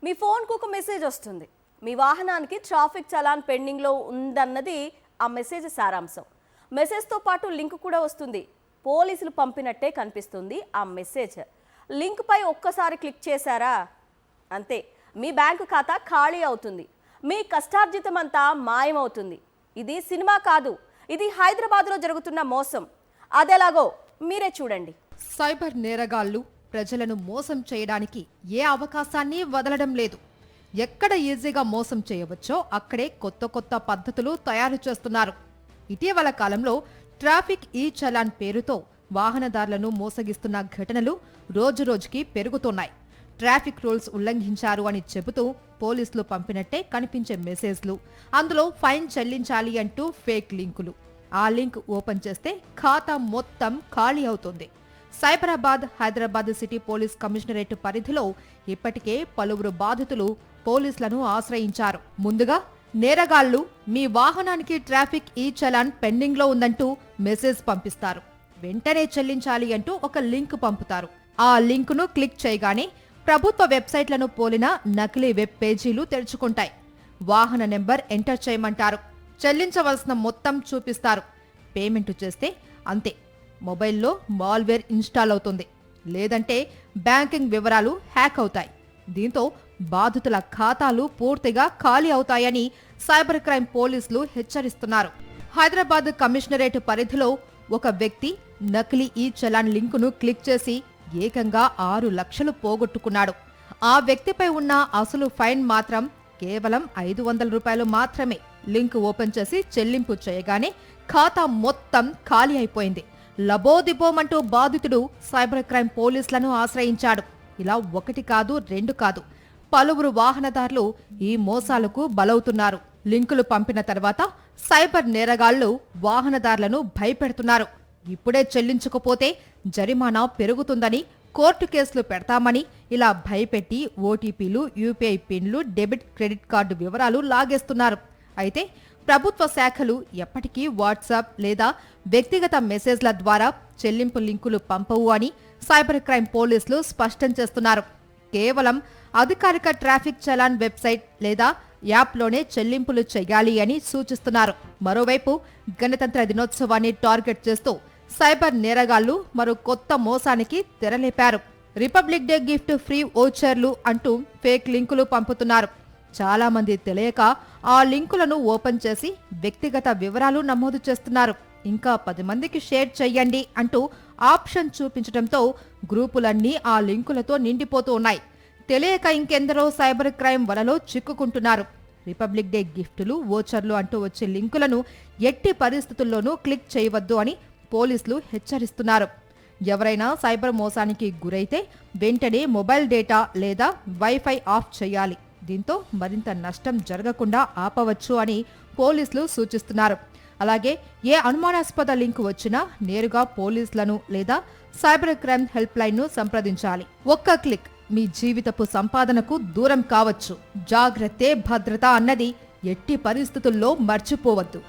మీ ఫోన్కు ఒక మెసేజ్ వస్తుంది. మీ వాహనానికి ట్రాఫిక్ చలాన్ పెండింగ్లో ఉందన్నది ఆ మెసేజ్ సారాంశం. మెసేజ్తో పాటు లింక్ కూడా వస్తుంది. పోలీసులు పంపినట్టే కనిపిస్తుంది ఆ మెసేజ్. లింక్పై ఒక్కసారి క్లిక్ చేశారా అంతే, మీ బ్యాంకు ఖాతా ఖాళీ అవుతుంది. మీ కష్టార్జితం అంతా మాయమవుతుంది. ఇది సినిమా కాదు, ఇది హైదరాబాద్లో జరుగుతున్న మోసం. అదెలాగో మీరే చూడండి. సైబర్ నేరగాళ్లు ప్రజలను మోసం చేయడానికి ఏ అవకాశాన్ని వదలడం లేదు. ఎక్కడ ఈజీగా మోసం చేయవచ్చో అక్కడే కొత్త కొత్త పద్ధతులు తయారు చేస్తున్నారు. ఇటీవల కాలంలో ట్రాఫిక్ ఈ చలాన్ పేరుతో వాహనదారులను మోసగిస్తున్న ఘటనలు రోజురోజుకి పెరుగుతున్నాయి. ట్రాఫిక్ రూల్స్ ఉల్లంఘించారు అని చెబుతూ పోలీసులు పంపినట్టే కనిపించే మెసేజ్లు, అందులో ఫైన్ చెల్లించాలి అంటూ ఫేక్ లింకులు. ఆ లింక్ ఓపెన్ చేస్తే ఖాతా మొత్తం ఖాళీ అవుతుంది. Cyberabad, Hyderabad city police commissionerate పరిధిలో ఇప్పటికే పలువురు బాధితులు పోలీసులను ఆశ్రయించారు. ముందుగా నేరగాళ్లు మీ వాహనానికి ట్రాఫిక్ ఈ చలాన్ పెండింగ్ లో ఉందంటూ మెసేజ్ పంపిస్తారు. వెంటనే చెల్లించాలి అంటూ ఒక లింక్ పంపుతారు. ఆ లింకును క్లిక్ చేయగానే ప్రభుత్వ వెబ్సైట్లను పోలిన నకిలీ వెబ్ పేజీలు తెరుచుకుంటాయి. వాహన నెంబర్ ఎంటర్ చేయమంటారు. చెల్లించవలసిన మొత్తం చూపిస్తారు. పేమెంట్ చేస్తే అంతే, మొబైల్లో మాల్వేర్ ఇన్స్టాల్ అవుతుంది. లేదంటే బ్యాంకింగ్ వివరాలు హ్యాక్ అవుతాయి. దీంతో బాధితుల ఖాతాలు పూర్తిగా ఖాళీ అవుతాయని సైబర్ క్రైమ్ పోలీసులు హెచ్చరిస్తున్నారు. హైదరాబాద్ కమిషనరేట్ పరిధిలో ఒక వ్యక్తి నకిలీ ఈ చలాన్ లింకును క్లిక్ చేసి ఏకంగా 6 లక్షలు పోగొట్టుకున్నాడు. ఆ వ్యక్తిపై ఉన్న అసలు ఫైన్ మాత్రం కేవలం 500 రూపాయలు మాత్రమే. లింక్ ఓపెన్ చేసి చెల్లింపు చేయగానే ఖాతా మొత్తం ఖాళీ అయిపోయింది. లబోదిబోమంటూ బాధితుడు సైబర్ క్రైమ్ పోలీసులను ఆశ్రయించాడు. ఇలా 1 కాదు 2 కాదు, పలువురు వాహనదారులు ఈ మోసాలకు బలవుతున్నారు. లింకులు పంపిన తర్వాత సైబర్ నేరగాళ్లు వాహనదారులను భయపెడుతున్నారు. ఇప్పుడే చెల్లించకపోతే జరిమానా పెరుగుతుందని, కోర్టు కేసులు పెడతామని ఇలా భయపెట్టి ఓటీపీలు, యూపీఐ పిన్లు, డెబిట్ క్రెడిట్ కార్డు వివరాలు లాగేస్తున్నారు. అయితే ప్రభుత్వ శాఖలు ఎప్పటికీ వాట్సాప్ లేదా వ్యక్తిగత మెసేజ్ల ద్వారా చెల్లింపు లింకులు పంపవు అని సైబర్ క్రైమ్ పోలీసులు స్పష్టం చేస్తున్నారు. కేవలం అధికారిక ట్రాఫిక్ చలాన్ వెబ్సైట్ లేదా యాప్లోనే చెల్లింపులు చేయాలి అని సూచిస్తున్నారు. మరోవైపు గణతంత్ర దినోత్సవాన్ని టార్గెట్ చేస్తూ సైబర్ నేరగాళ్లు మరో కొత్త మోసానికి తెరలేపారు. రిపబ్లిక్ డే గిఫ్ట్ ఫ్రీ ఓచర్లు అంటూ ఫేక్ లింకులు పంపుతున్నారు. చాలా మంది తెలియక ఆ లింకులను ఓపెన్ చేసి వ్యక్తిగత వివరాలు నమోదు చేస్తున్నారు. ఇంకా 10 మందికి షేర్ చెయ్యండి అంటూ ఆప్షన్ చూపించడంతో గ్రూపులన్నీ ఆ లింకులతో నిండిపోతూ ఉన్నాయి. తెలియక ఇంకెందరో సైబర్ క్రైమ్ వలలో చిక్కుకుంటున్నారు. రిపబ్లిక్ డే గిఫ్టులు, ఓచర్లు అంటూ వచ్చే లింకులను ఎట్టి పరిస్థితుల్లోనూ క్లిక్ చేయవద్దు అని పోలీసులు హెచ్చరిస్తున్నారు. ఎవరైనా సైబర్ మోసానికి గురైతే వెంటనే మొబైల్ డేటా లేదా వైఫై ఆఫ్ చేయాలి. దీంతో మరింత నష్టం జరగకుండా ఆపవచ్చు అని పోలీసులు సూచిస్తున్నారు. అలాగే ఏ అనుమానాస్పద లింక్ వచ్చినా నేరుగా పోలీసులను లేదా సైబర్ క్రైమ్ హెల్ప్ లైన్ ను సంప్రదించాలి. ఒక్క క్లిక్ మీ జీవితపు సంపాదనకు దూరం కావచ్చు. జాగ్రత్తే భద్రత అన్నది ఎట్టి పరిస్థితుల్లో మర్చిపోవద్దు.